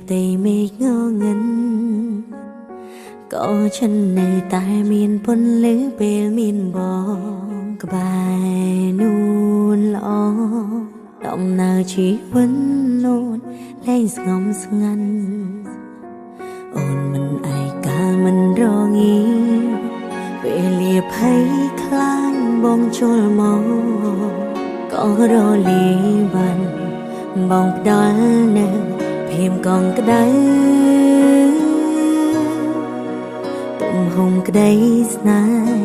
tay mê ngơ ngân có chân nơi tai miền bôn lứ bê miền bong cái bài nôn lo động nào chỉ vẫn nôn lên ngóng ngăn ôn mình ai cả mình rò nghĩ về liệp hay khăn bong trôi màu có rò li bàn bong đó nè phim còn cái đấy tụm hồng cái đấy này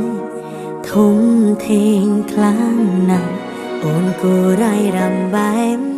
thông thiên khlang nặng ôn cô rai rằm ba em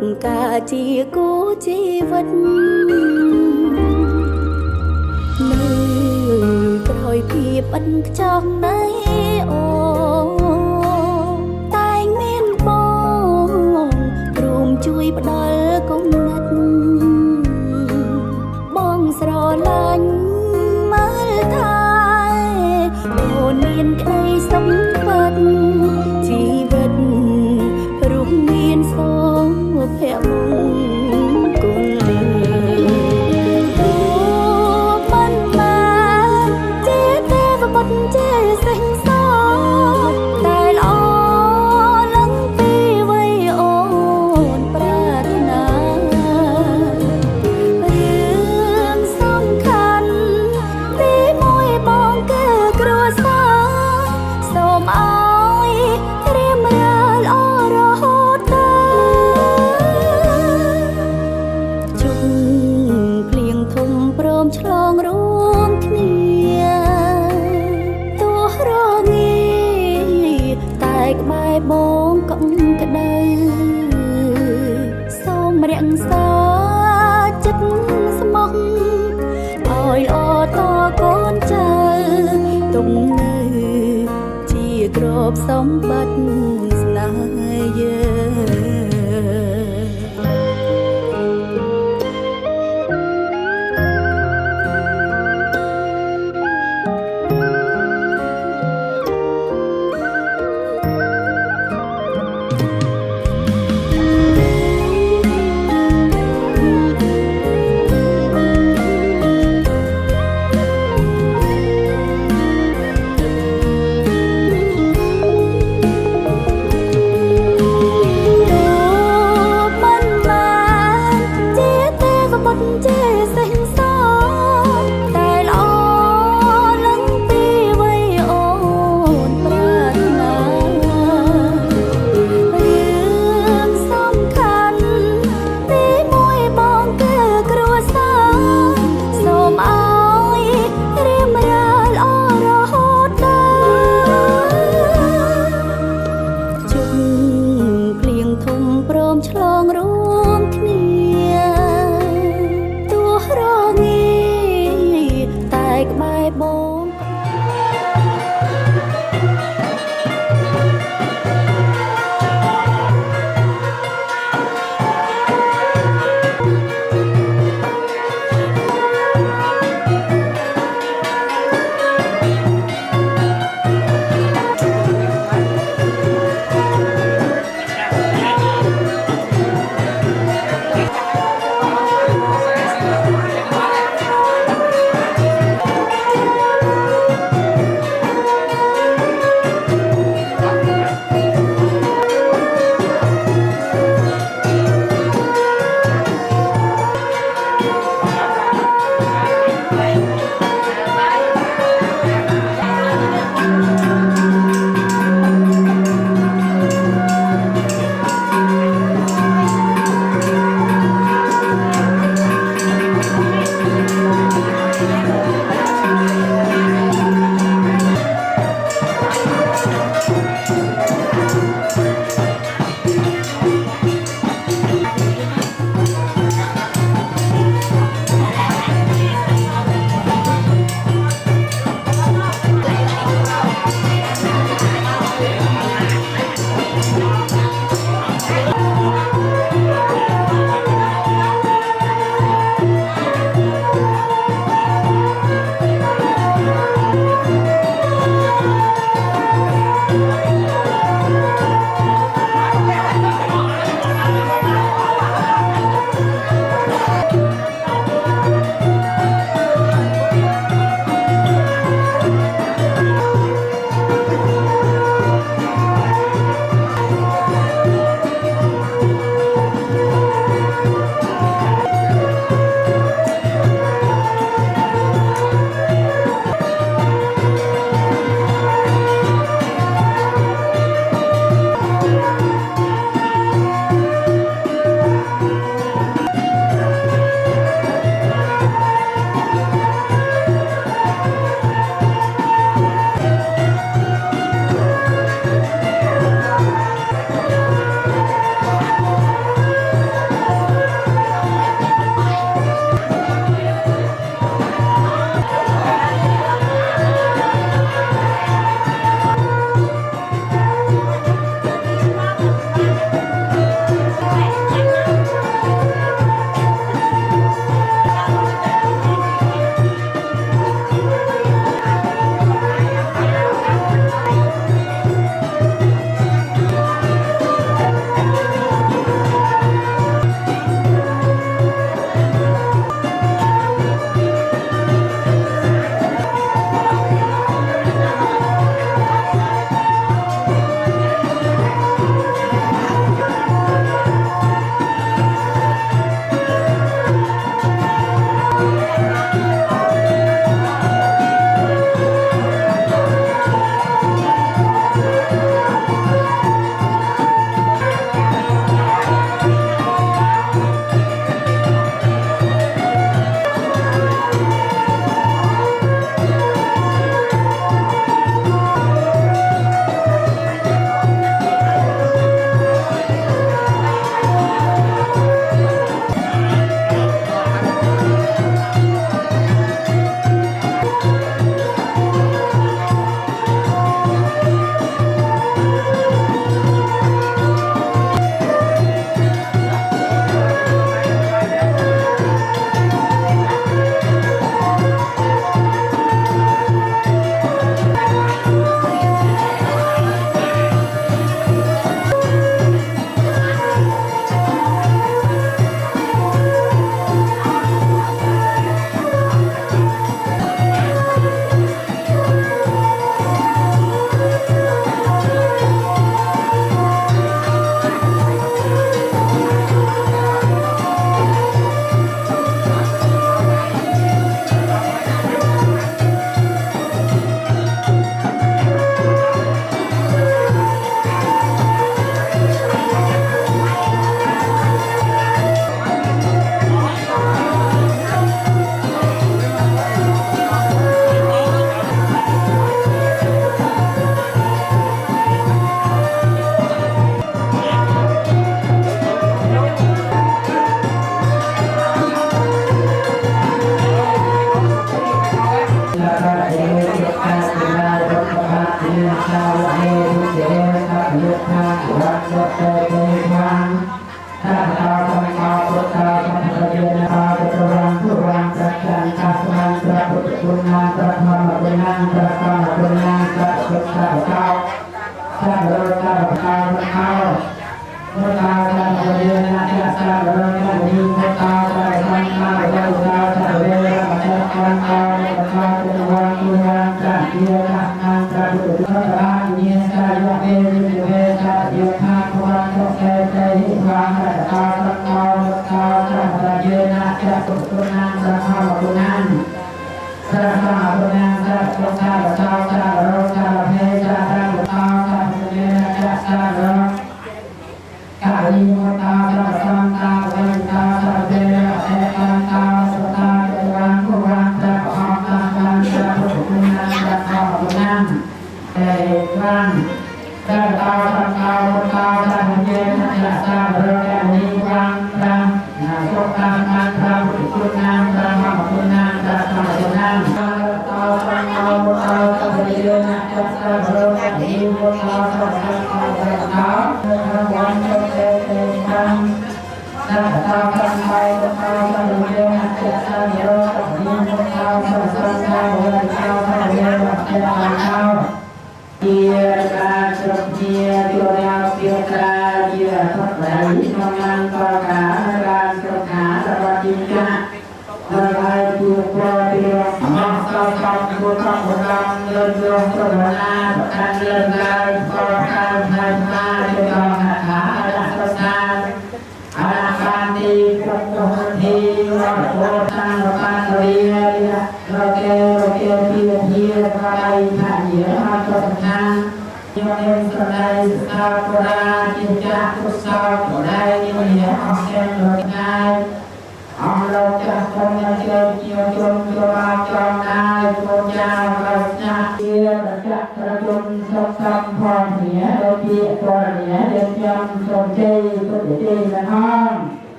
បការជាគូជីវិតនៅក្រោយភាពឥតខ្ចោះនៃអូតែងមានបងព្រមជួយផ្ដល់គំនិតបងស្រឡាញ់មើលថាអូនមានក្តីសម្បត្តិជីវិតរូបមានសូភៈមង្គលមិនបានជាទេវបុត្រជាសេះសតែល្អឡើងពីវ័យអូនប្រាថ្នារឿងសំខាន់ទីមួយបងគឺគ្រួសារសូមឲ្យរៀបរាល់ល្អរហូតជុំភ្លៀងធំព្រមឆ្លងរួមគ្នាទោះរងាតែក្បែរបងក៏ក្តៅសូមរក្សាចិត្តស្មោះឲ្យល្អតកូនចៅទុំនៅជាក្របសម្បត្តិស្នេហ៍យើង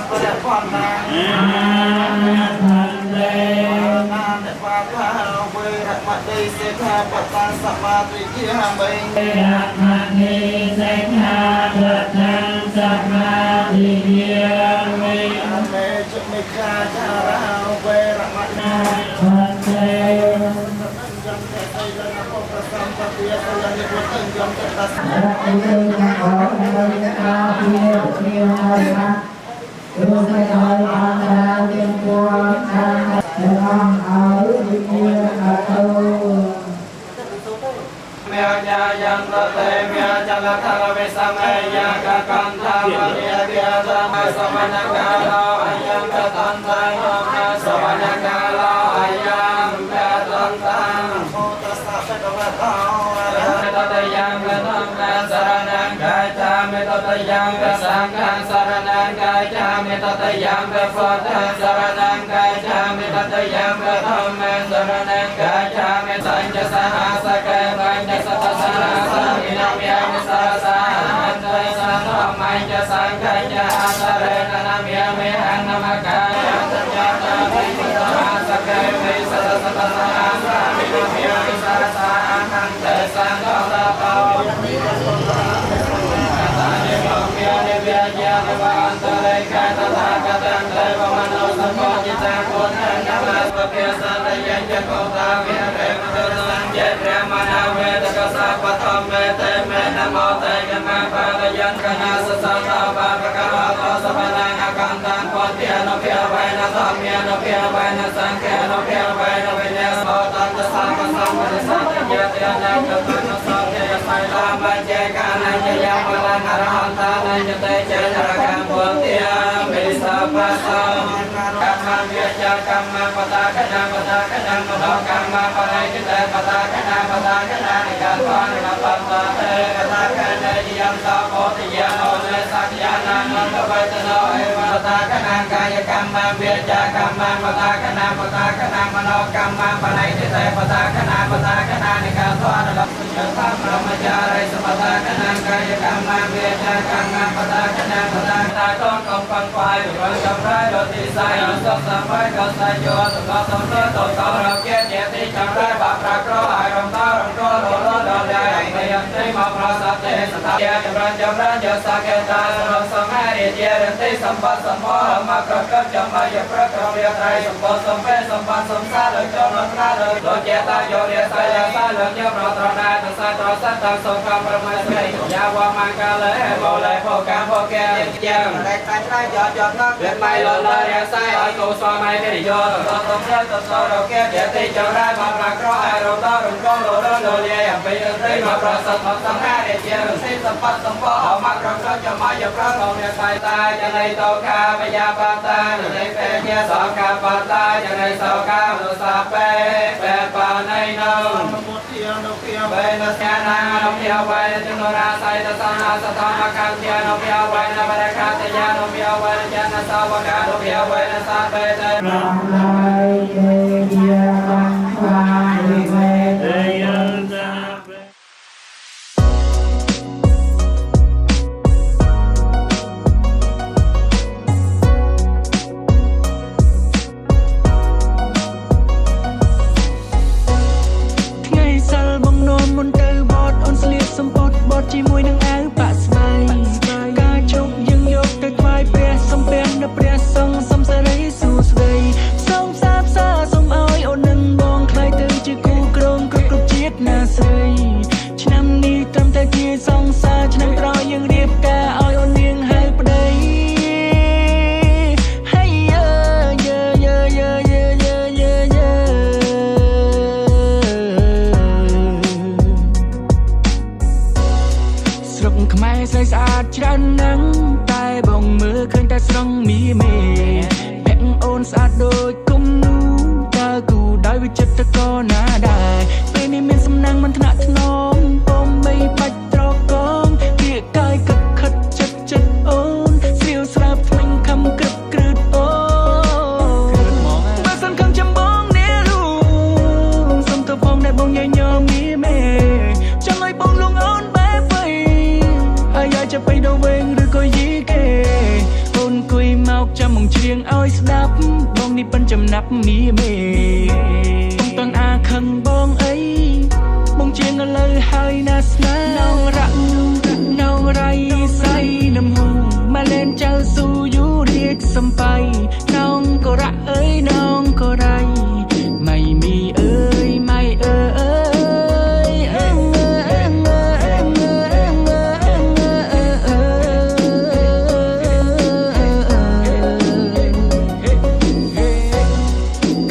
ส จะไปดองเวงหรือก็ยีเกโอ้ នគួយមកចាំមកច្រៀងឲ្យស្ដាប់បងនេះប៉ិនចំណាប់មីមេតន់អាខឹងបងអីបងជាងឥឡូវហើយណាស្នានងរៈនងរៃសៃនំហូមកលេនចៅស៊ូយូរៀកសំបៃនងក៏រៈអើយនងក៏រៃម៉ៃមីអើយម៉ៃអើយ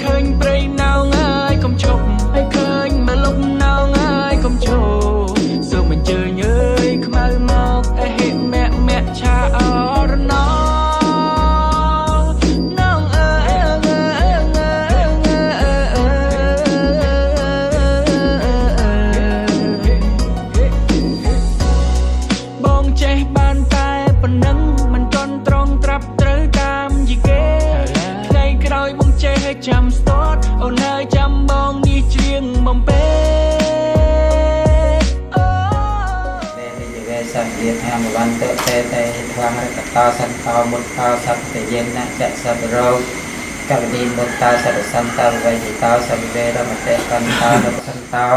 ឃើញព្រៃណៅងាយកុំឈប់ឲ្យឃើញមកលុបណៅងាយកុំឈប់សូមអញ្ជើញអើយខ្មៅមកអហិមាក់ឆាអរណោចាំស្ទាត់អូនហើយចាំបងនេះច្រៀងបំពេអូតែនិយាយសាប់រៀបហាមបានទៅតែខ្លាំងរកតសន្តោមុតតោសត្វយេនណាចសបរោកវនីមុតតោសត្វសន្តោវៃតោសវេរមតេកន្តោសន្តោ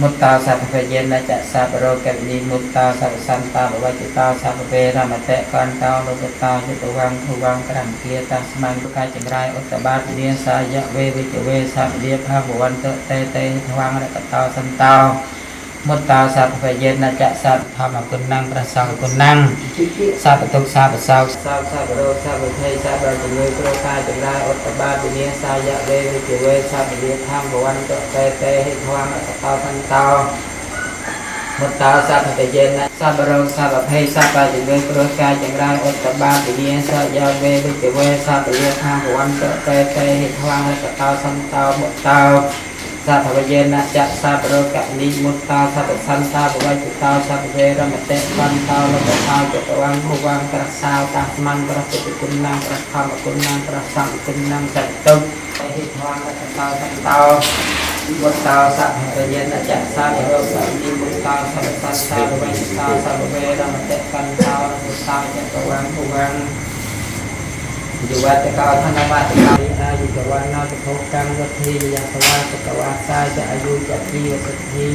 មុតតោសត្វយេនណាចសបរោកវនីមុតតោសត្វសន្តោវៃតោសវេរមតេកន្តោលោកតោយុតវងភវងក្រាំគាតាស្មានប្រកាចចម្រាយឧត្តបាតនាសាយវេវិជវេសាវិលាផាវន្តុតេថ្វាងរកតោសន្តោមុតតោសព្វយេនចសត្វធម្មគុណังប្រសង្ឃគុណังសពតុសាបសោសោសបរោសពភ័យសបរជំនួយគ្រោកាយចម្រាយឧត្តបាតវិញ្ញាសាយវេវិជវេសាវិលាធម្មវន្តតេថ្វាងរកតោសន្តោមុតតោសព្វយេនសបរោសពភ័យសបរជំនួយគ្រោកាយចម្រាយឧត្តបាតវិញ្ញាសាយវេវិជវេសាវិលាធម្មវន្តតេថ្វាងរកតោសន្តោមុតតោសាភវយេនចសាបរោកនិមុតតាសពសន្តាបវៃតោសពវេរមតេកន្តោលោកតោចតវងភវងក្រសាវតាស្មានប្រសិទ្ធគុណណាំប្រធមគុណណាំប្រសង្ឃគុណណាំសតុហេធម្មតតោសន្តោមុតតោសភវយេនចសាបរោកនិមុតតាសពសន្តាបវៃតោសពវេរមតេកន្តោលោកតោចតវងភវងយុវតកោធនវតកោអាយុកវណ្ណោទភោកម្មវធីយសវាសកវាសាចអាយុចទីវសិទ្ធិ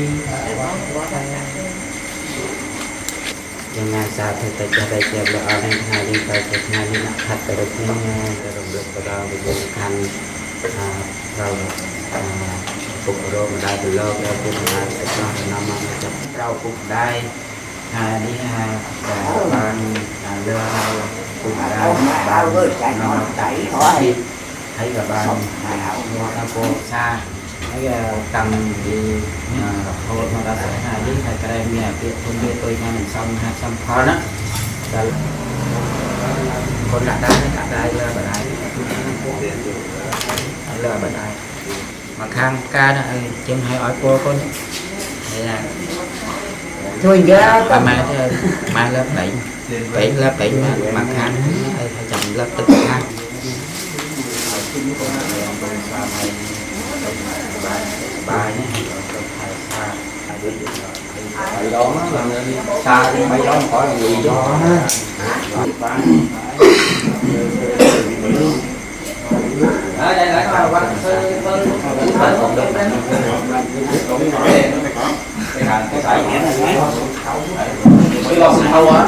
វត្តយ៉ាងណាសាធិតចរិយាលអរនឹងថ្ងៃនេះទៅថ្ងៃនេះnakខាត់ទៅរកនេះរំលឹកបដោវិញ្ញាណខណ្ឌเราពុករោម្ដាយប្រឡងដល់ពុកម្ដាយអចោះនាំមកចាប់เราពុកម្ដាយថ្ងៃនេះបានលើពុកម្ដាយបាននាំដៃហើយហើយក៏បានមកដល់ពោសាហើយតាំងពីរហូតមកដល់ថ្ងៃនេះតែក្រែមានពាក្យគុំវាtôiញ៉ាំមិនសមហាត់សំផលណាតែคนដាក់ដែរលើបណ្ដាយលើបណ្ដាយមកខាងការឲ្យចឹងឲ្យពោកូនហើយជួយគេប្រហែលទៅមកលើដៃពេញលើពេញមកខាងហើយចាំលើទឹកខាងbài này bài đó là xa đi mấy đó không có gì đó ở đây lại có quanh cái sải nhẹ này mấy lo xin thâu á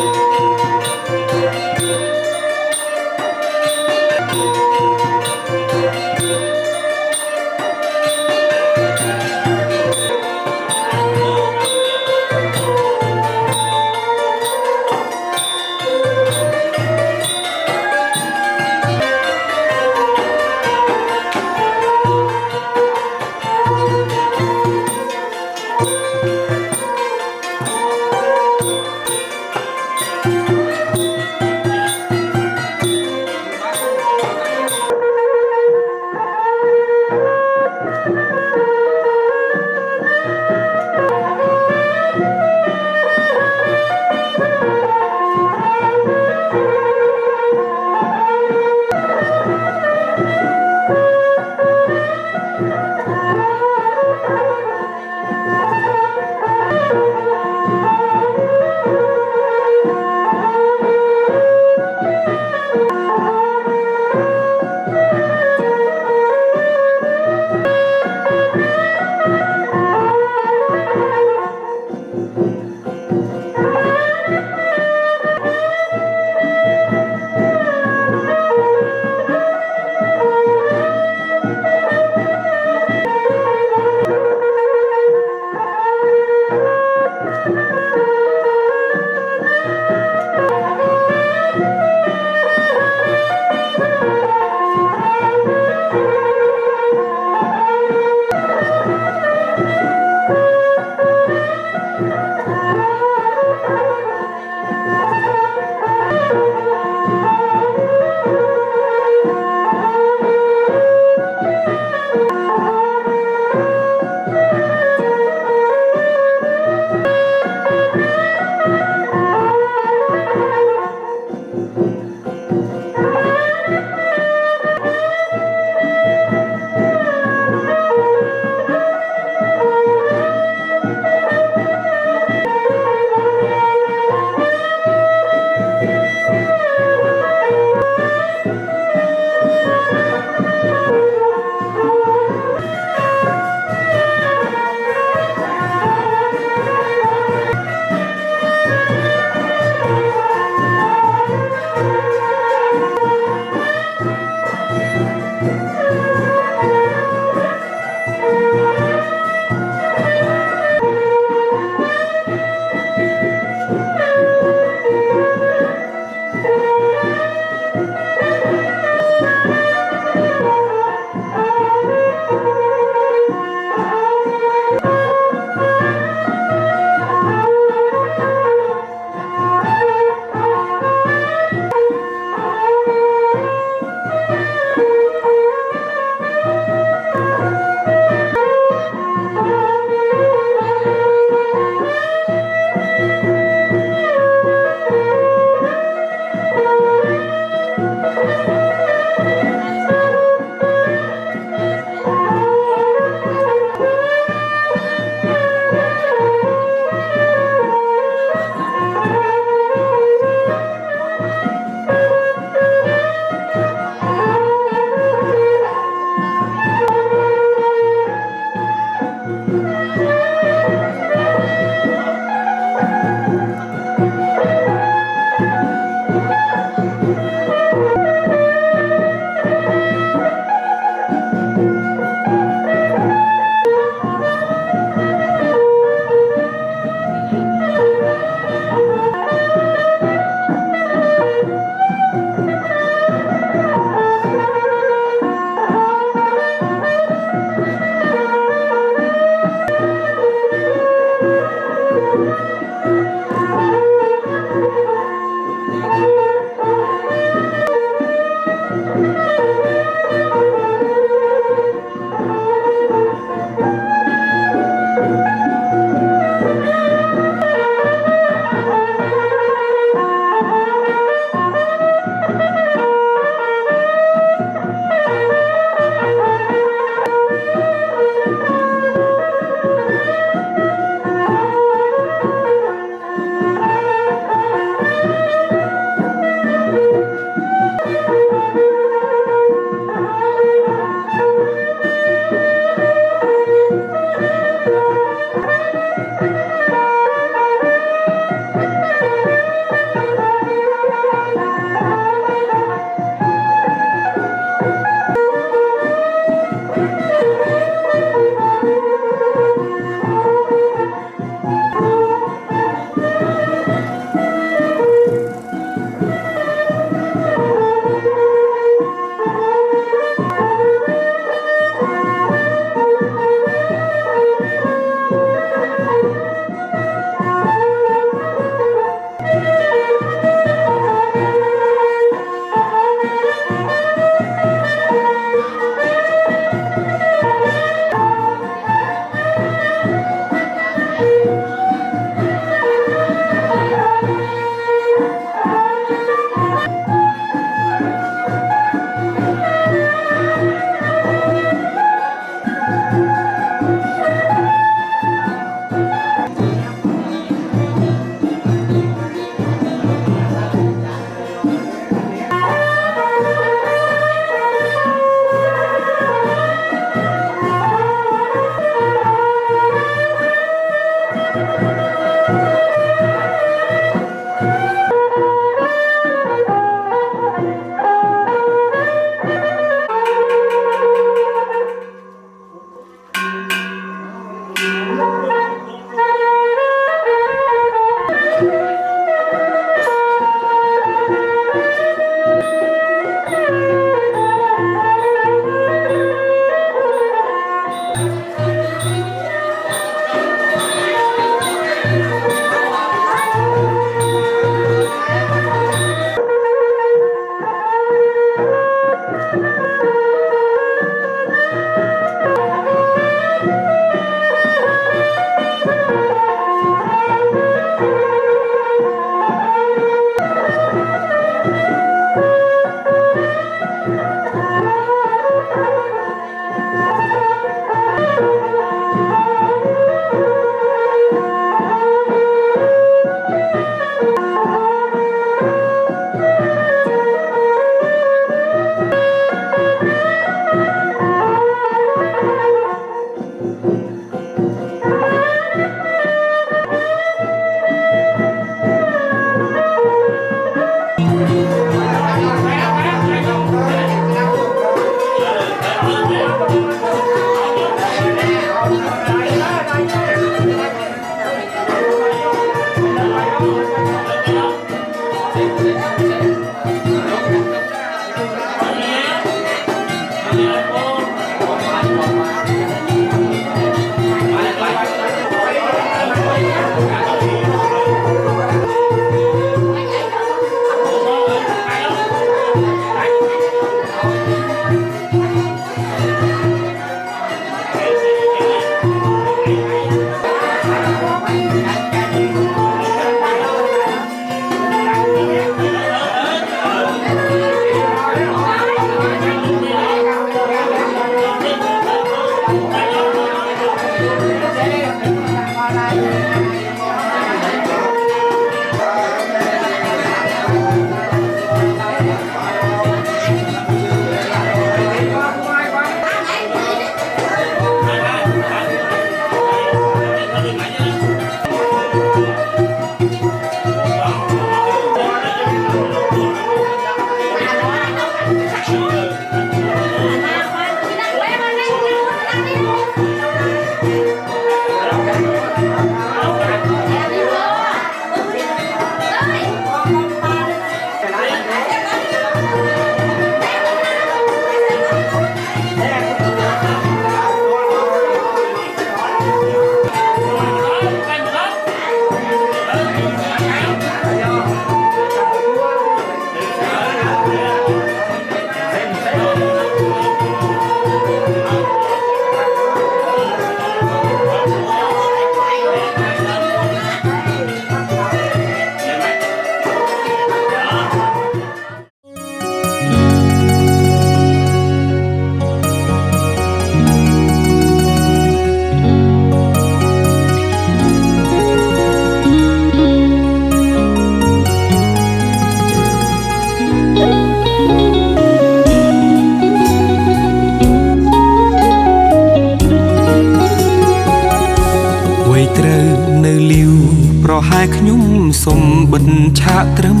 ហើយខ្ញុំសូមបិទឆាកត្រឹម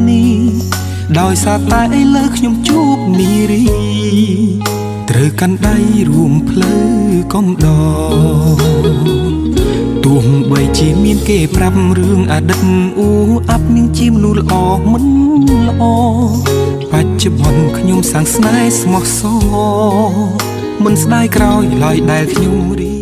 នេះដោយសារតែឥឡូវខ្ញុំជួបនារីត្រូវកាន់ដៃរួមផ្លូវកំដរទោះបីជាមានគេប្រាប់រឿងអតីតអាប់នាងជាមនុស្សល្អមិនល្អបច្ចុប្បន្នខ្ញុំសាងស្នេហ៍ស្មោះសរមិនស្ដាយក្រោយឡើយដែលខ្ញុំរី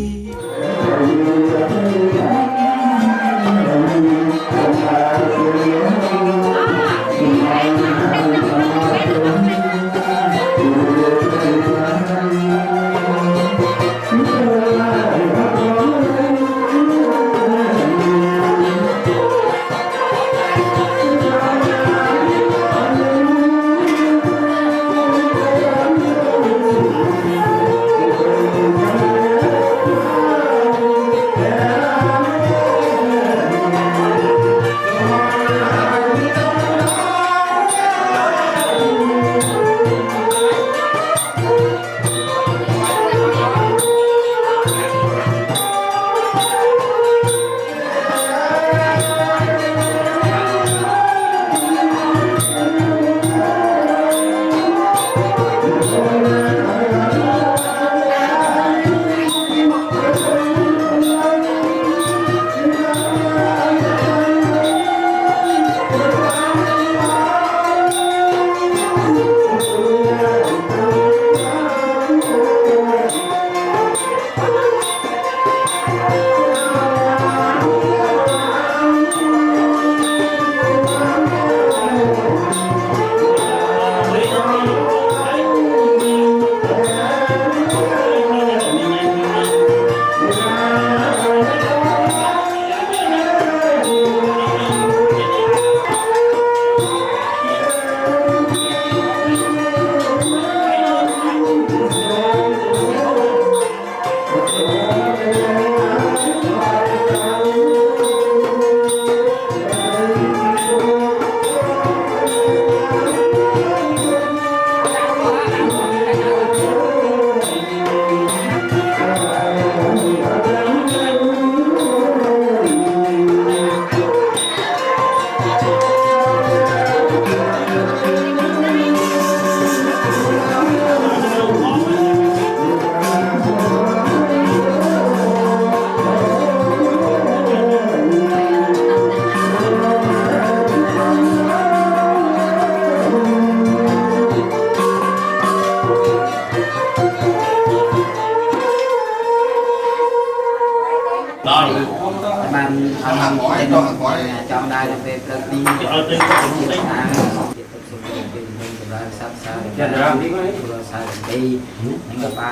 đi ở đây có một đấy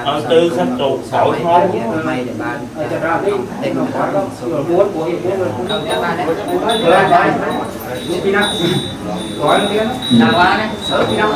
ở từ khách tụ khỏi khó may để ban đây không có muốn của hiện muốn không có ban đấy đi nào gói nó nào qua đấy sớm đi nào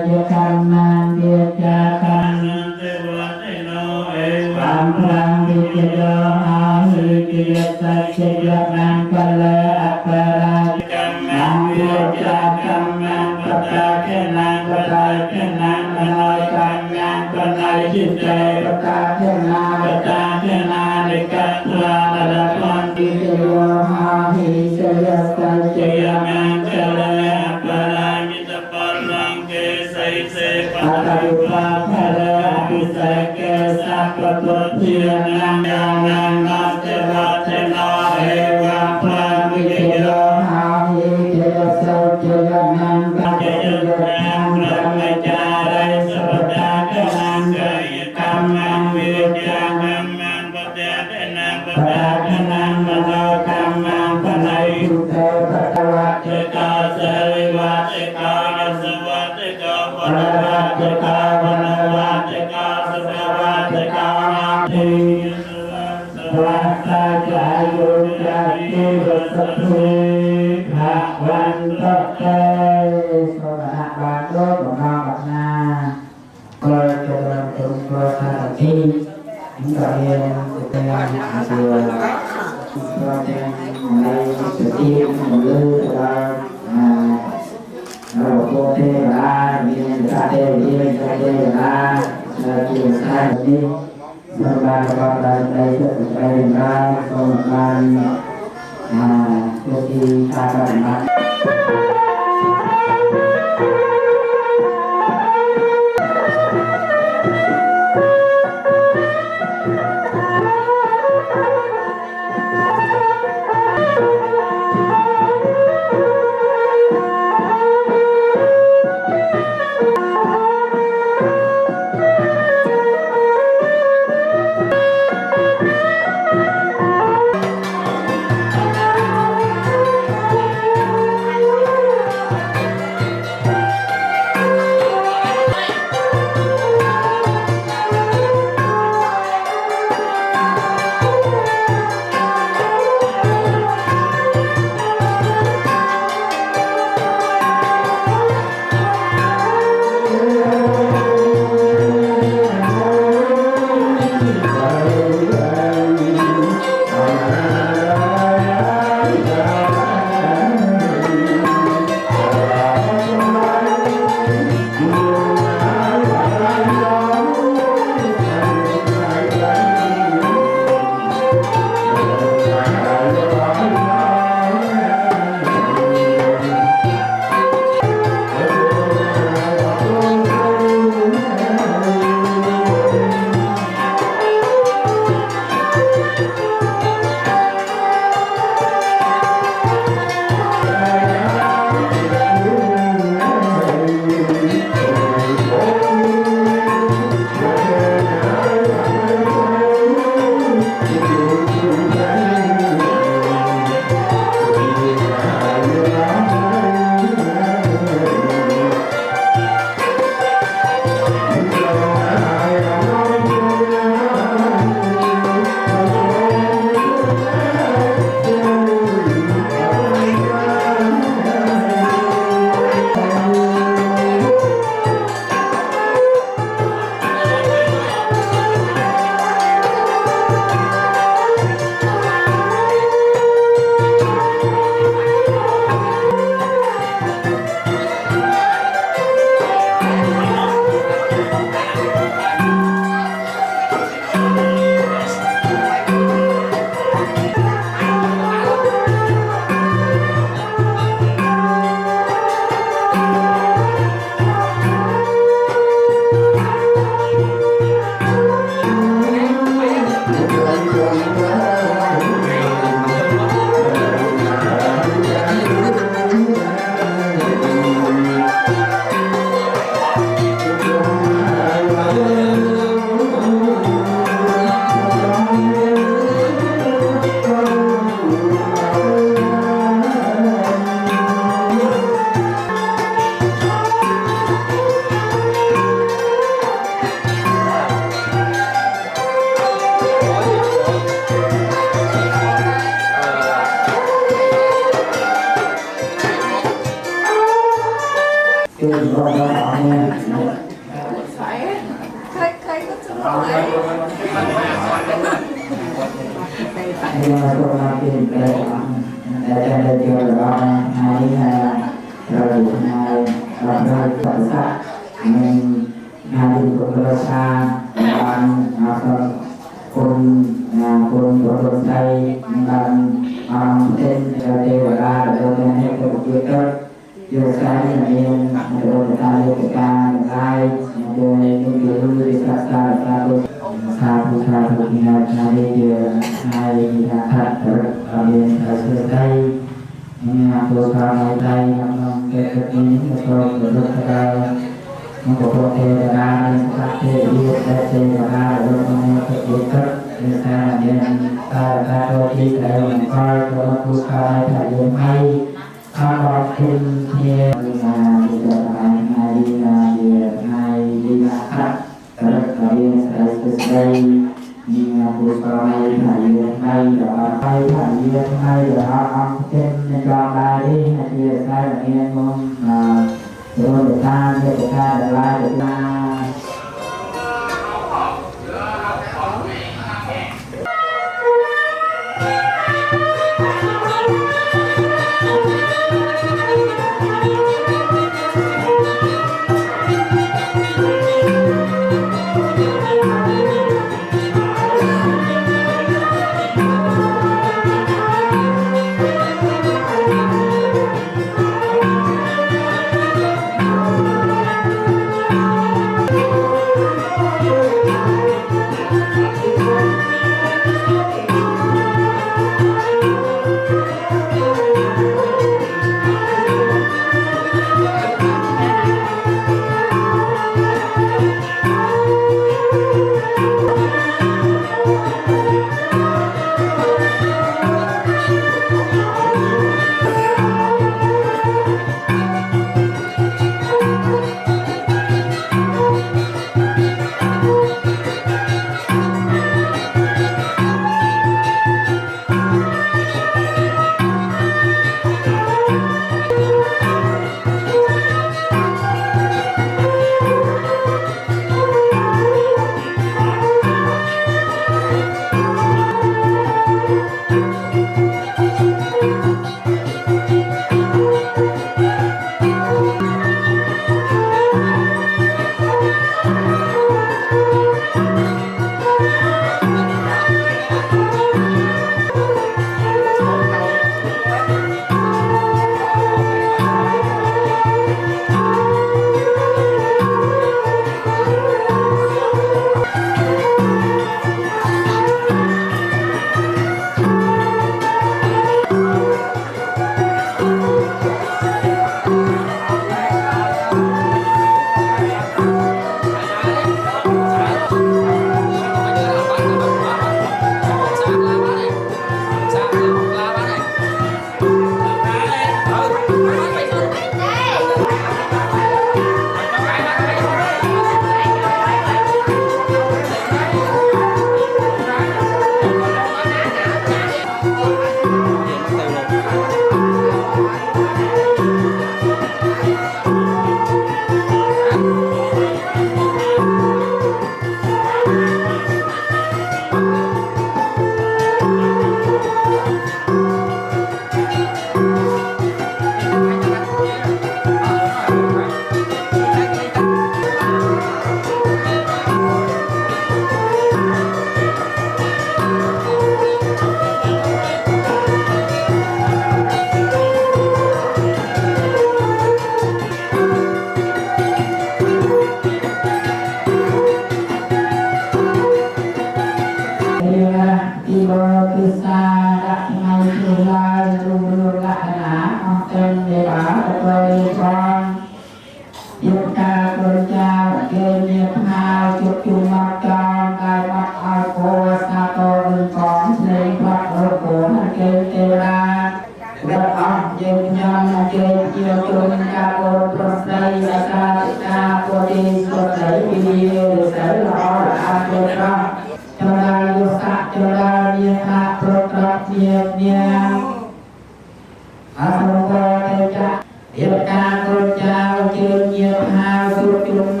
Hiệp ca con chào chư nhiều hào chúc chung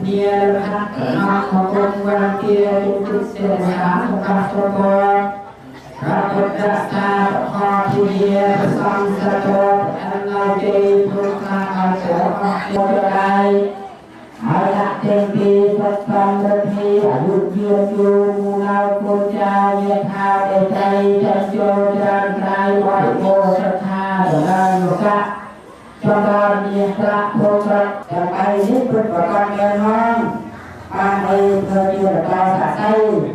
dia lehat nak maupun dia itu sedang mengkasih Rabbdasta Khafiya Samsato Anajay Purkha Modai Ayak Tempi Satpandati Ayudhya Mulai Puja Yatha Detai Janjo Dan Rai Wadmo Satha Dan Yoga Contoh Nihra Pokrat Dan Pai Ini Berbakan Yanong Pai Berjurata Sakai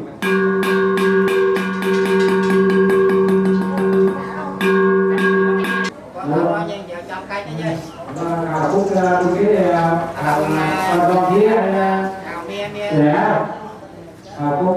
Aku ke begini ya, kalau dia ya, aku.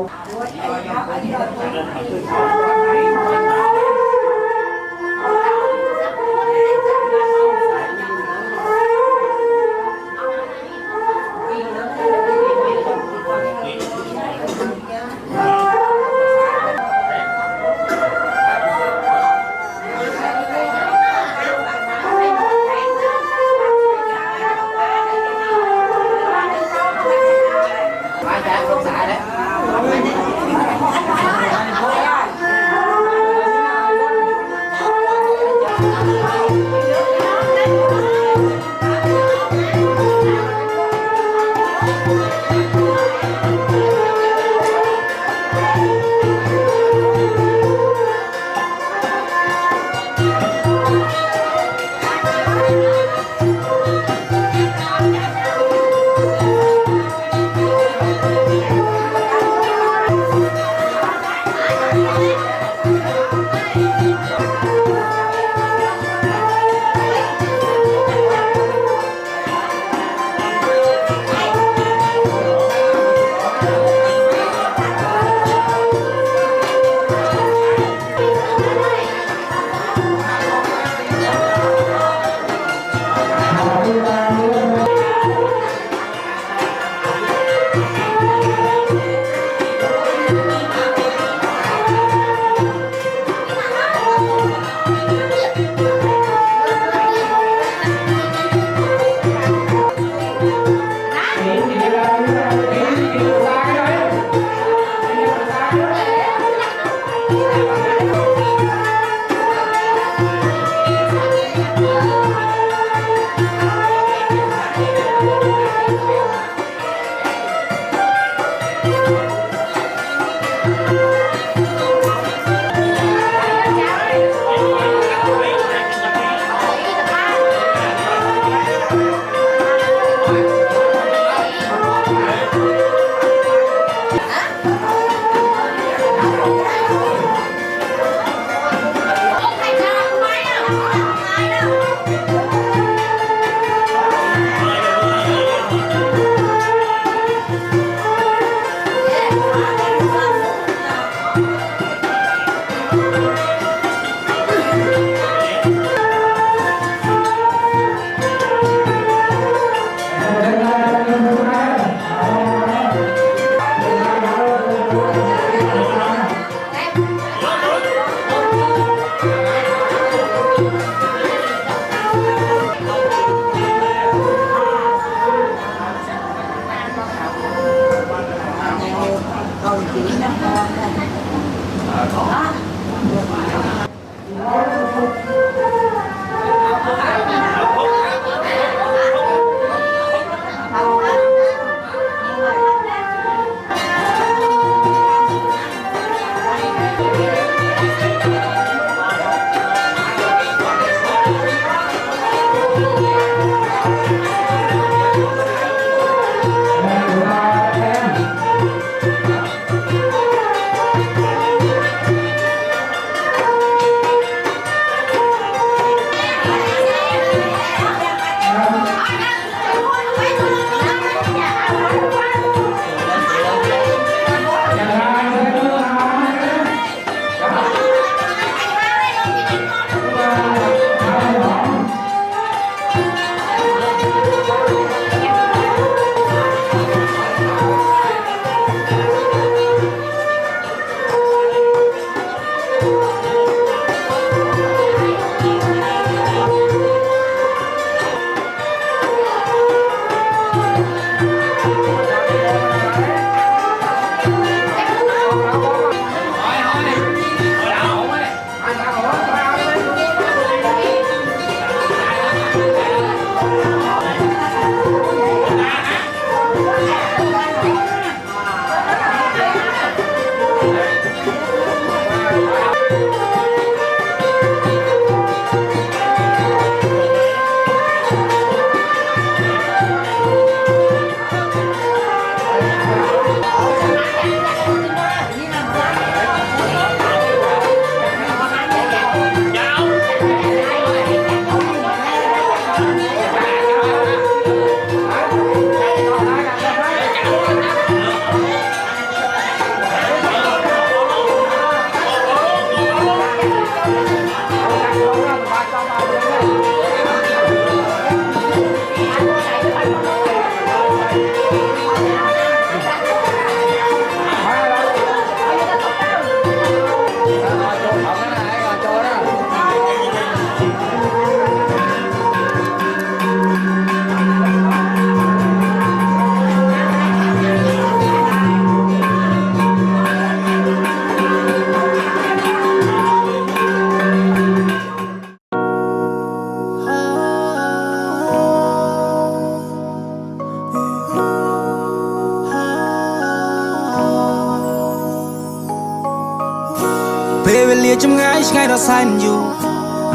វេលាចំងាយឆ្ងាយដល់សែនយូរ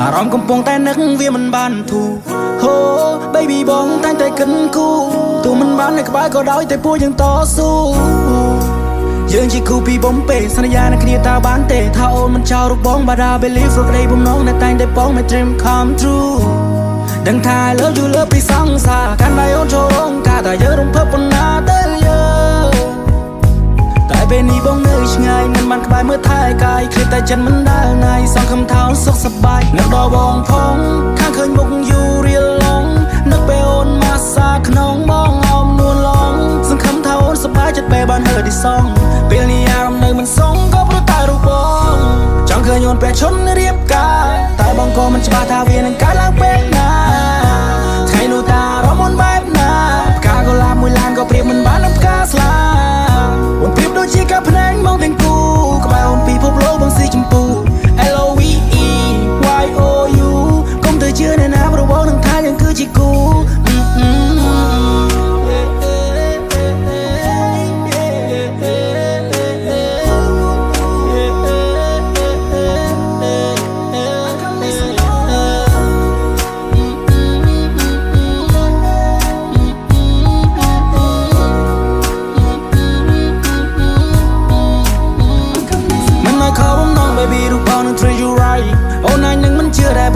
អារម្មណ៍កំពុងតែនឹកវាមិនបានធូរហូ baby បងតែងតែគិតគូរទោះមិនបាននៅក្បែរក៏ដោយតែពួកយើងតស៊ូយើងជាគូពីបំពេសន្យានឹងគ្នាតើបានទេថាអូនមិនចោលរូបបងបាដា believe រកដីបំណងតែតែងតែបង my dream come true ដឹងថា I love you love ពីសង្សារកាន់តែអូនចូលរងការតែយើងរំភើបប៉ុណ្ណាទៅយើងតែពេលនេះបងនៅឆ្ងាយមិនបានក្បែរមើលថែកាយឃ្លាតតែចិត្តមិនដែលណាយសងខំថោនសុខសប្បាយនៅដល់បងផងខាងឃើញមុខយូររៀលឡងនឹកពេលអូនមកសាក្នុងបងអមនួនឡងសង្ឃឹមថាអូនសប្បាយចិត្តពេលបានហឺទីសងពេលនេះអារម្មណ៍នៅមិនសងក៏ព្រោះតែរូបបងចង់ឃើញអូនពេលឈុនរៀបការតែបងក៏មិនច្បាស់ថាវានឹងកើតឡើងពេលណាថ្ងៃនោះតារំមុនបែបណាផ្កាកុលាបមួយឡានក៏ប្រៀបមិនបាននឹងផ្កាស្លាអូនប្រៀបដូចជាការភ្នែកមកទាំងគូក្បែរអូនពីភពលោកបងស៊ីចម្ពូ LOVE YOU កុំទៅជឿអ្នកណាប្រវល់នឹងថាយើងគឺជាគូ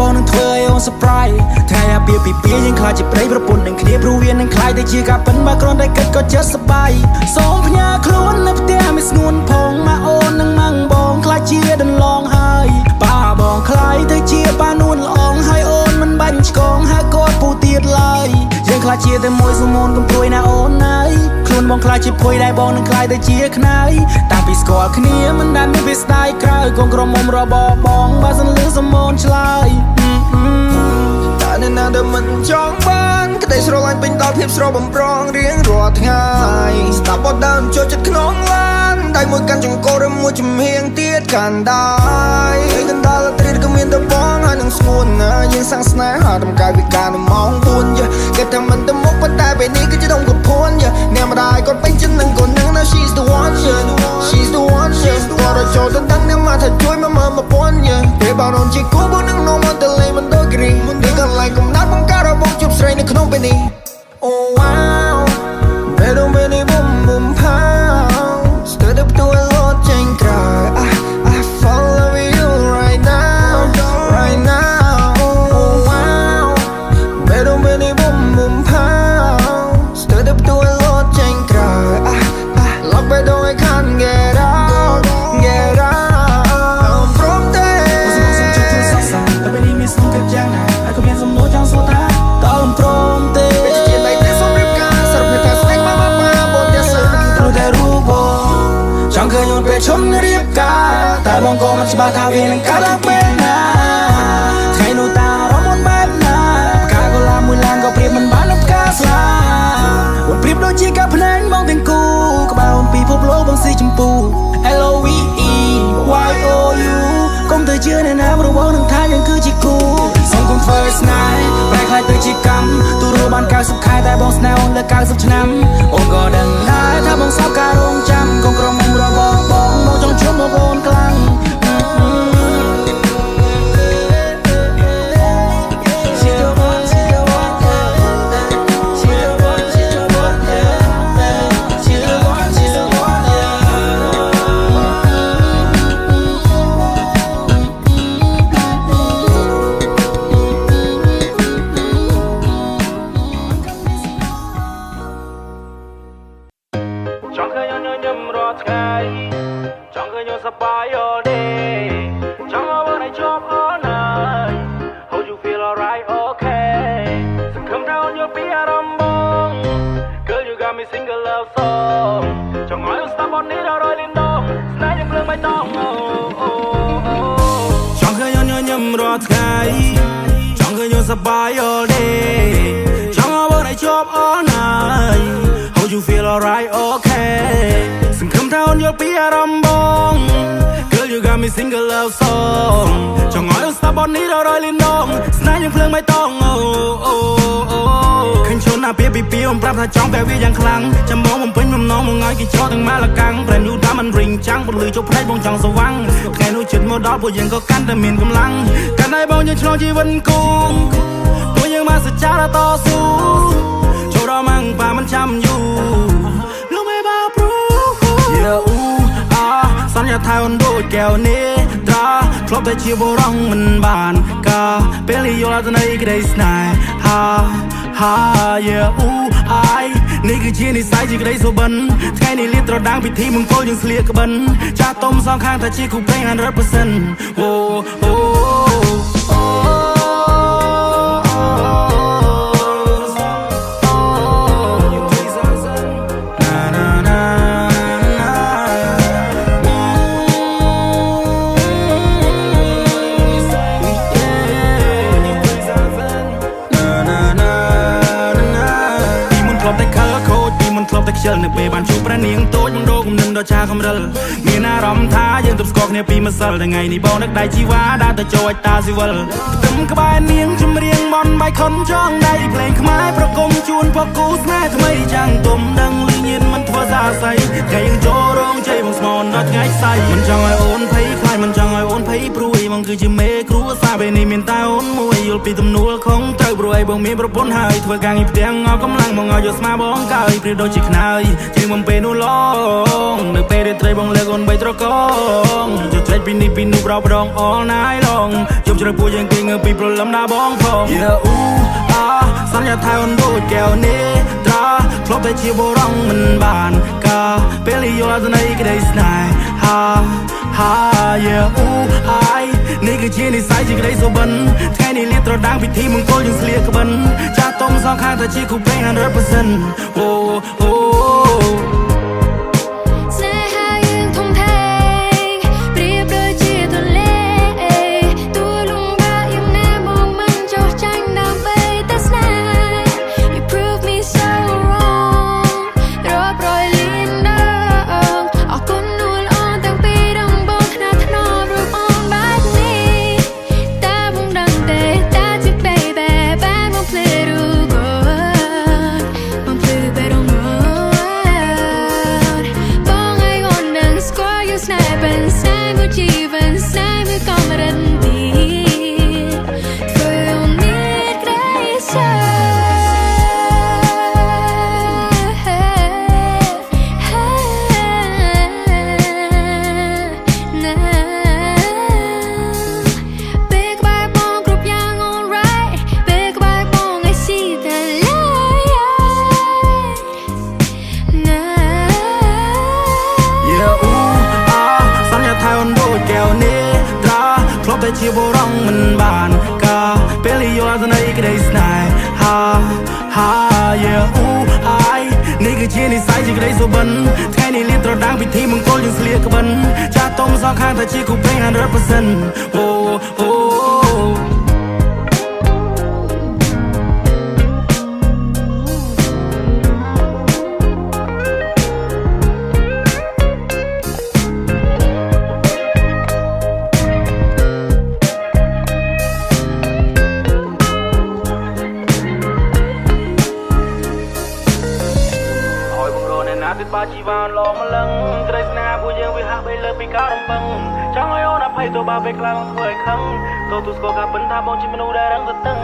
បងនឹងធ្វើឲ្យអូន surprise ថ្ងៃអាពាហ៍ពិពាហ៍យើងខ្លាចជាប្តីប្រពន្ធនឹងគ្នាព្រោះវានឹងខ្លាយទៅជាការពិនបើគ្រាន់តែគិតក៏ចិត្តសប្បាយសូមផ្ញើខ្លួននៅផ្ទះមិនស្ងួនផងមកអូននឹងម៉ាំងបងខ្លាចជាដន្លងហើយប៉ាបងខ្លាយទៅជាប៉ានួនល្អងហើយអូនមិនបាញ់ឆ្កងហើយគាត់ពូទៀតឡើយយើងខ្លាចជាតែមួយសមូនកំព្រួយណាអូនណាយខ្លួនបងខ្លាចជាភួយដែរបងនឹងខ្លាយទៅជាខ្នើយតាំងពីស្គាល់គ្នាមិនដែលមានវាស្ដាយក្រៅកូនក្រមុំរបស់បងបើសិនលឺសមូនឆ្លើយតែនៅណាដែលមិនចង់បានក្តីស្រឡាញ់ពេញដល់ភាពស្រស់បំប្រងរៀងរាល់ថ្ងៃស្ដាប់បទដើមចូលចិត្តក្នុងឡានដៃមួយកាន់ចង្កូតឬមួយចំហៀងទៀតកាន់ដែរកណ្ដាលត្រីក៏មានតែបងហើយនឹងស្ងួនណាយើងសាំងស្នេហាតម្កាយវិការនៅម៉ោង4យើគេថាមិនទៅមុខប៉ុន្តែពេលនេះគឺជាដងកភួនយើអ្នកម្ដាយគាត់ពេញចិត្តនឹងកូននឹង now she's the one she's the one គាត់រចូលទៅដឹងអ្នកមកថាជួយមកមើលមកពន់យើពេលបងអូនជាគូបងនឹងនោមទៅលេងមិនដូចគ្រីមិនដូចកន្លែងកំណាត់បង្ការរបស់ជួបស្រីនៅក្នុងពេលនេះ Oh wow ពេលដល់ពេលនេះបំបំផាស្ទើរទៅទួលោតចេញក្រៅ I follow you right now Oh wow ពេលដល់ពេលនេះបំបំផាស្ទើរទៅទួលោតចេញក្រៅ Lock by door I can't get out I'm from there តែពេលនេះមានសំកាត់យ៉ាងណាហើយក៏មានសំណួរចង់សួរថាតើព្រមទេជាដៃតែសំរៀបការសរុបថាស្នេហ៍មកបងតែសើព្រោះតែរូបចង់ឃើញអូនពេលឈុំរៀបការតែបងក៏មិនច្បាស់ថាវានឹងកើតឡើងពេលណាថ្ងៃនោះតារំមុនបែបណាផ្កាកុលាបមួយឡានក៏ប្រៀបមិនបាននឹងផ្កាស្លាអូនប្រៀបដូចជាការភ្នែកបងទាំងគូក្បែរអូនពីភពលោកបងស៊ីចម្ពូ LOVE YOU កុំទៅជឿអ្នកណាប្រវល់នឹងថាយើងគឺជាគូសូមកុំធ្វើឲ្យស្នេហ៍ប្រែខ្លាយទៅជាកម្មទូរបាន90ខែតែបងស្នេហ៍អូនលើ90ឆ្នាំអូនក៏ដឹងដែរថាបងសោកការរងចាំកូនក្រមុំរបស់បងចង់ជួបមកអូនខ្លាំង សប្បាយ all day ចង់ឲ្យបងឲ្យជាប់ all night Hope you feel alright okay សង្ឃឹមថាអូនយល់ពីអារម្មណ៍បង Girl you got me single love song ចង់ឲ្យអូនស្ដាប់បទនេះដល់រយលានដងស្នេហ៍យើងភ្លើងបៃតងឃើញឈុនអាពាហ៍ពិពាហ៍អូនប្រាប់ថាចង់បែបវាយ៉ាងខ្លាំងចាំបងបំពេញបំណងមកឲ្យគេចោលទាំងម៉ាលកាំង Brand new diamond ring ចាំងពលឺជប់ភ្នែកបងចង់ស្វាំងថ្ងៃនោះចិត្តម មកដល់ពួកយើងក៏កាន់តែមានកម្លាំងកាន់តែបងយើងឆ្លងជីវិតគូពួកយើងមកសច្ចាតស៊ូចូលដល់មកប៉ាមិនចាំយូរលោកមេបាព្រូសន្យាថាអូនដូចកែវនេះត្រាធ្លាប់តែជាបរងមិនបានការពេលយល់ទៅនៃក្តីស្នេហានេះគឺជានិស្ស័យជាក្តីសុបិនថ្ងៃនេះលៀបត្រដាងពិធីមង្គលយើងស្លៀកក្បិនចាស់ទុំសងខាងថាជាគូព្រេង 100%អូខ្ជិលនៅពេលបានជួបព្រះនាងតូចមករកគំនិតដ៏ឆាកំរិលមានអារម្មណ៍ថាយើងទប់ស្គាល់គ្នាពីម្សិលថ្ងៃនេះបងនឹកដៃជីវ៉ាដើរទៅចូលឲ្យតាស៊ីវិលផ្ទឹមក្បែរនាងចម្រៀងមន់បៃខុនចងដៃភ្លេងខ្មែរប្រគំជូនពកគូស្នេហ៍ថ្មីចាំងទុំដឹងលីញៀនមិនធ្វើសាស័យថ្ងៃយើងចូលរងជ័យបងស្មនដល់ថ្ងៃស្អែកមិនចង់ឲ្យអូនភ័យខ្លាចមិនចង់ឲ្យអូនភ័យព្រួយបងគឺជាមេគ្រួសារពេលនេះមានតែអូនមួយយល់ពីទំនួលខំត្រូវព្រួយបងមានប្រពន្ធហើយធ្វើការងារផ្ទាំងអស់កម្លាំងបងឲ្យយកស្មាបងកើយព្រៀបដូចជាខ្នើយជាងបំពេនោះឡងនៅពេលរាត្រីបងលើកអូនបីត្រកងជជែកពីនេះពីនោះប្រោប្រង all night long ជុំជ្រៅពួកយើងគេងើពីព្រលឹមដល់បងផងសន្យាថាអូនដូចកែវនេះត្រាធ្លាប់តែជាបរងមិនបានការពេលយល់ទៅនៃក្តីស្នេហានេះគឺជានិស្ស័យជាក្តីសុបិនថ្ងៃនេះលៀបត្រដាងពិធីមង្គលយើងស្លៀកក្បិនចាស់ទុំសងខាងថាជាគូព្រេង 100%អូជាបរងមិនបានការពេលយល់ទៅនៃក្តីស្នេហានេះគឺជានិស្ស័យជាក្តីសុបិនថ្ងៃនេះលៀបត្រដាងពិធីមង្គលយើងស្លៀកក្បិនចាស់ទុំសងខាងថាជាគូព្រេង 100%អូបាជីវ៉ាឡងម្លឹងក្តីស្នេហ៍ពួកយើងវាហាក់បីលើពីការរំពឹងចង់ឲ្យអូនអភ័យទោះបើពេលខ្លះបងធ្វើឲ្យខឹងទូស្គាល់ការពិនថាបងជាមនុស្សដែលរឹងទទឹង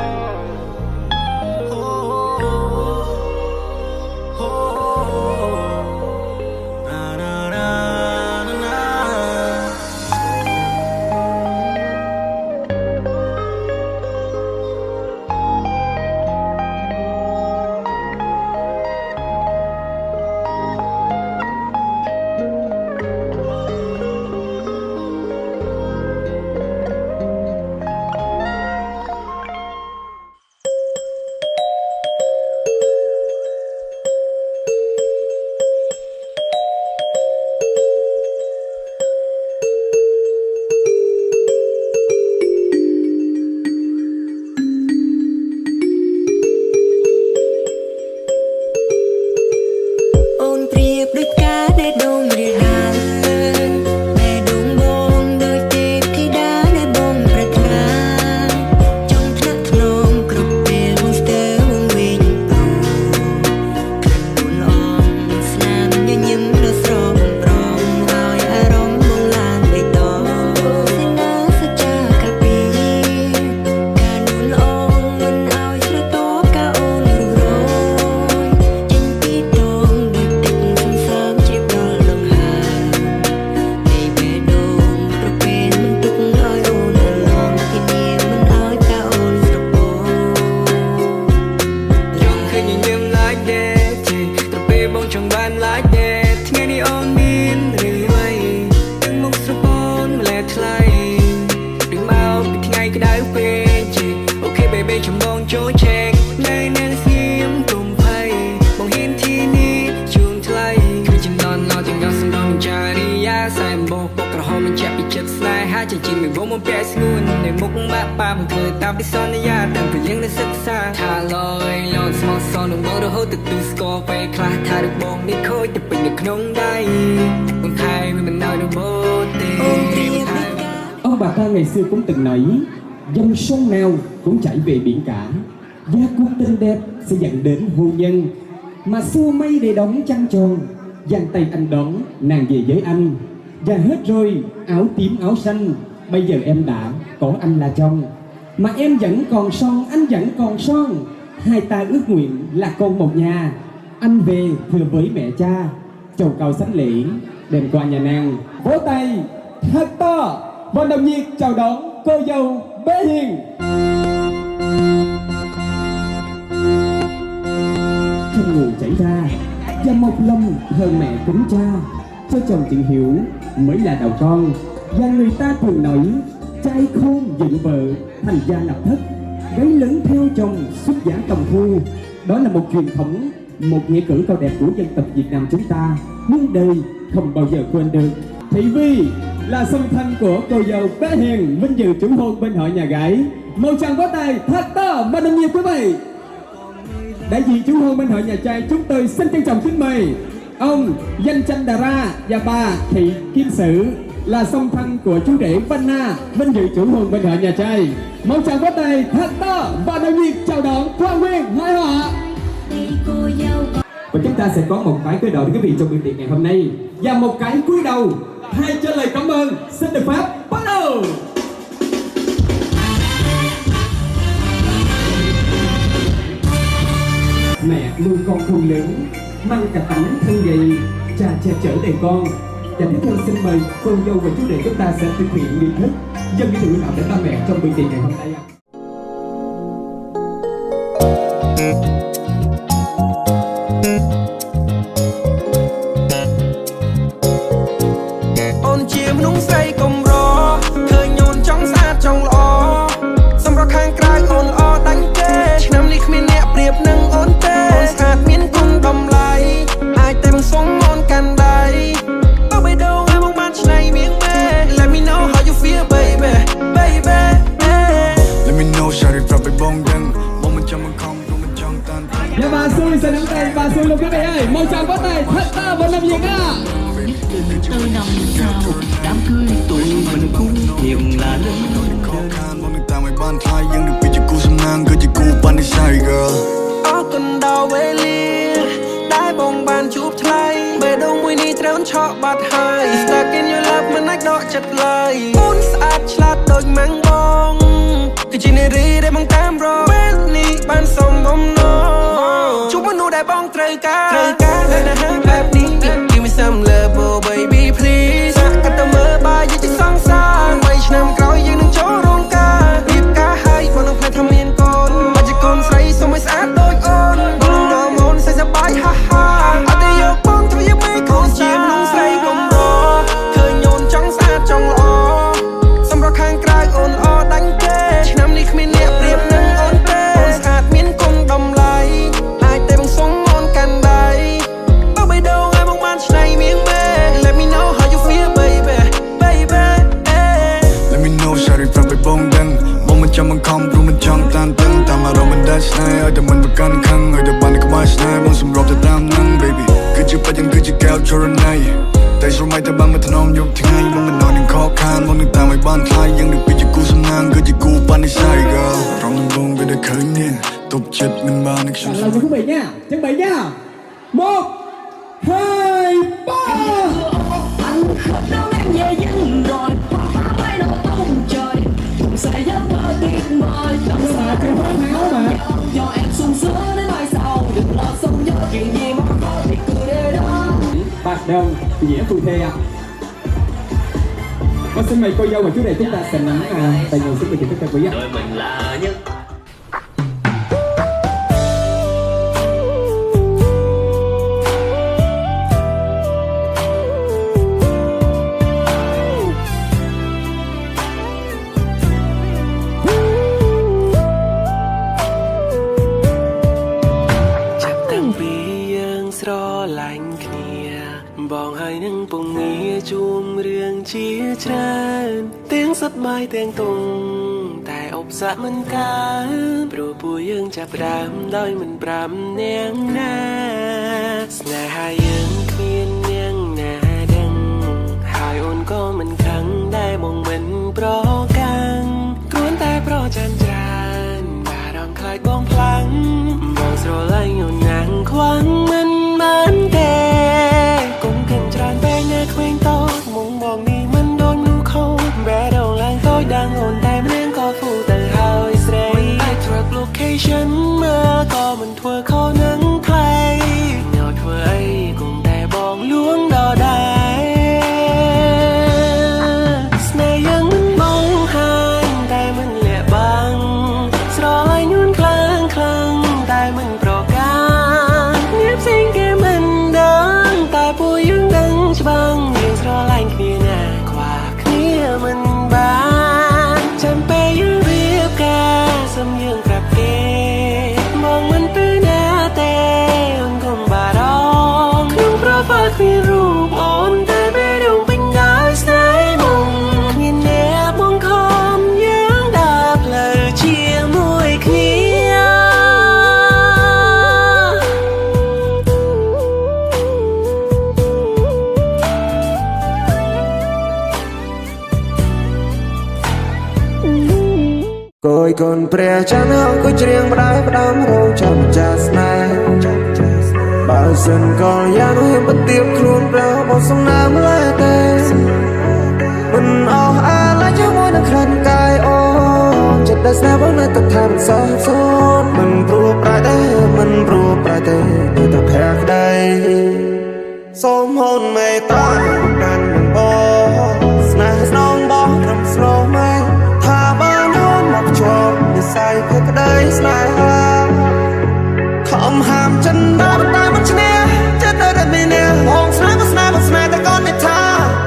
chỉ chinh mình vô một bé nguồn để múc bát ba bằng thời ta biết sonในยาแต่ผู้ยังได้ศึกษาถ้าลอยลอนสมองซอนของเราตึกตูสกอร์ไปคลาถ้าดึกบองได้โคตรจะเป็นเด็กขนมได้คนไทยไม่เป็นนาวดูโบเต้ Ông bà ta ngày xưa cũng từng nói dòng sông nào cũng chảy về biển cả, gia cuộc tình đẹp sẽ dẫn đến hôn nhân, mà xua mây để đóng trăng tròn, giang tay anh đón nàng về với anh, và hết rồi áo tím áo xanh, bây giờ em đã có anh là chồng, mà em vẫn còn son anh vẫn còn son, hai ta ước nguyện là con một nhà, anh về thừa với mẹ cha, chầu cầu sánh lễ đem qua nhà nàng, vỗ tay thật to và nồng nhiệt chào đón cô dâu Bé Hiền. Trong nguồn chảy ra và một lòng hơn mẹ kính cha, cho chồng chữ hiểu mới là đầu con, và người ta thường nói trai khôn dựng vợ thành gia lập thất, gái lớn theo chồng xuất giá cầm thu. Đó là một truyền thống, một nghĩa cử cao đẹp của dân tộc Việt Nam chúng ta, muôn đời không bao giờ quên được. Thị Vi là song thân của cô dâu Bé Hiền, vinh dự chủ hôn bên hội nhà gái. Một tràng vỗ tay thật to và nồng nhiệt quý vị. Đại diện chủ hôn bên hội nhà trai, chúng tôi xin trân trọng kính mời ông Danh Chanh Đà Ra và bà Thị Kim Sử là song thân của chú rể Văn Na, vinh dự chủ hôn bên hội nhà trai. Một tràng vỗ tay thật to và nồng nhiệt chào đón Quang Nguyên hai họ. Và chúng ta sẽ có một cái khởi đầu để quý vị trong buổi tiệc ngày hôm nay, và một cái cúi đầu. Hai cho lời cảm ơn xin được phép bắt đầu. Mẹ nuôi con khôn lớn, mang cả tấm thân gầy, cha che chở đầy con. Và tiếp theo xin mời cô dâu và chú rể chúng ta sẽ thực hiện nghi thức dâng những rượu nào để ba mẹ trong buổi tiệc ngày hôm nay. Bà Xui sẽ nắm tay, bà Xui luôn quý vị ơi. Một tràng vỗ tay thật to và nồng nhiệt á. Tới năm sau đám cưới tụi mình cũng hiền là lớn. Áo cần đào bê lia, đái bông bàn chụp thay. Bê đông mùi ni treo cho bát hai. Stuck in your love mình ách đọ chật lời. Bốn sát chát đôi mang bông. Cứ chỉ nề ri để bằng tam ro. Bên ni bàn sông bông nô. Chúng mình nuôi đại bông trời ca. Lên là hát bẹp đi. Give me some love, oh baby please. Cắt tao mơ ba dưới chiếc song xa. Quay năm cõi dưới nâng chỗ rong ca. Điệp ca hai bọn ông phải thăm yên con. Mà chỉ con say xong mới sát đôi ôn. Bọn ông đỏ môn say ra bái ha ha. Ở đây yêu bông thôi yêu mê con chim nung say gồng rô. Khơi nhôn trong xa trong lõ. Xong rồi khang cài ôn o đánh kê. Chỉ năm đi không miên liệp liệp nâng ôn tê. Ôn sát miên cùng đồng lại. Ai tê bằng sống ôn can đầy. Bao bây đâu ai bóng ban chỉ này miếng mê. Let me know how you feel baby, baby. Let me know shawty from cái bông đen. Bông mình trong bằng không, rồi mình trong tan tân. Ta mà rồi mình dash này. Ở đây mình vẫn căng khăn. Ở đây bạn này có mai này. Bông xung rộp cho tam nâng baby. Cứ chịu bắt chân cứ chịu kéo cho rồi này. Tại sao mày ta băng mình thân ông dục thì ngay. Bông mình nói những khó khăn. Bông đừng ta mày ban thai. Nhưng đừng bị chịu cú xâm ngang. Cứ chịu cú ban đi sai girl. Rong mình bông về để khởi nhiên. Tục chết mình ba nước xung Làm cho quý vị nha, chuẩn bị nha. 1, 2, 3. Anh khóc đón em về dân rồi. Hoa phá bay đầu tung trời. Cùng sẽ giấc mơ tuyệt vời. Làm sao cái hốt háo mà. cho em sung sướng đến mai sau. Đừng lo sống nhớ chuyện gì mà khó thì cười để đó. Bắt đầu nghĩa phù thê ạ. Con xin mời cô dâu và chú rể chúng ta sẽ nắm tay nhau xin mời tất cả quý ạ. Đời mình là nhất. បងហើយនឹងពុំងារជួមរឿងជាច្រើនទាំងសត្វបាយទាំងទុំតែអបសៈមិនកើតព្រោះពួកយើងចាប់ផ្ដើមដោយមិនប្រាំនាងណាស្នេហាយើងគ្មាននាងណាដឹងហើយអូនក៏មិនខឹងដែលបងមិនប្រកាន់គ្រាន់តែប្រចាំច្រើនបារម្ភខ្លាចបងផ្លាំងបងស្រឡាញ់អូនណាស់ខ្វាំងមិនបានទេកុំគិតច្រើនពេកណាក្មេងតូចមុំបងនេះមិនដូចមនុស្សខូចបែរដងឡើងតូចដឹងអូនតែម្នាក់ក៏ហ្វូទៅហើយស្រីតែ track location មើលក៏មិនធ្វើខុសនឹងថ្លៃញ៉ោធ្វើអីកុំតែបងលួងដល់ដែរស្នេហ៍យើងមិនបងហាញតែមិនលាក់បាំងស្រឡាញ់នួនខ្លាំងខ្លាំងតែមិនប្រកាន់អ្នកផ្សេងគេមិនដឹងតែពួកយើងដឹងច្បាស់យើងស្រឡាញ់គ្នាណាខ្វះគ្នាមិនបានចាំពេលយើងរៀបការសំយើងប្រាប់គេមកមិនទៅណាទេអូនកុំបារម្ភក្នុងប្រផាគ្មានរូបអូនតែពេលដងពេញដោយស្នេហ៍មុំគ្មានអ្នកបងខំយើងដើរផ្លូវជាមួយគ្នាគយកូនព្រះច័ន្ទអង្គុយច្រៀងផ្ដាយផ្ដាំរោងចាំម្ចាស់ស្នេហ៍បើសិនកលយ៉ាងនោះមិនទៀបខ្លួនព្រះមកសំណាមឡើយទេមិនអស់អាឡ័យជាមួយនឹងក្លិនកាយអូនចិត្តដែលស្នេហ៍បងនៅតែថាមិនសោះសូនមិនព្រោះប្រែទេមិនព្រោះប្រែទេនៅតែភក្តីសូមហូនមេត្តាកាន់នឹងបងស្នេហ៍ស្នងបងត្រឹមស្លោមេថាបានអូនមកជាប់និស័យភក្តីស្នេហាខំហាមចិនដល់តែមិនឈ្នះចិត្តដែលមានអ្នកបងស្នេហ៍ស្នេហ៍ស្នេហ៍តែក៏មិនថា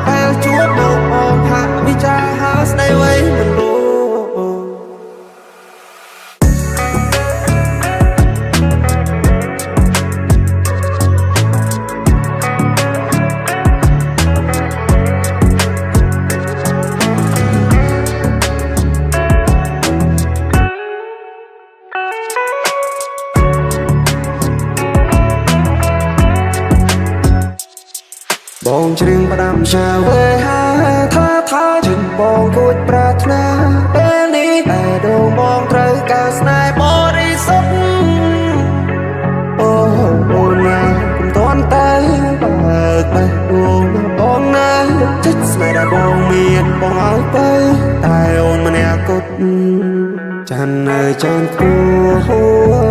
ពេលជួបមកអូនហាក់វិចារហាស្ដីអ្វីមិនรู้បងច្រៀងផ្ដាំឆាវេហាថាជិនបងគួចប្រាថ្នាពេលនេះតែដងបងត្រូវការស្នេហ៍បរិសុទ្ធអូអូនណាកុំតន់តែបើកបេះដូងបងណាចិត្តស្នេហ៍ដែលបងមានបងឲ្យទៅតែអូនម្នាក់គត់ចាន់នៅចាន់គួ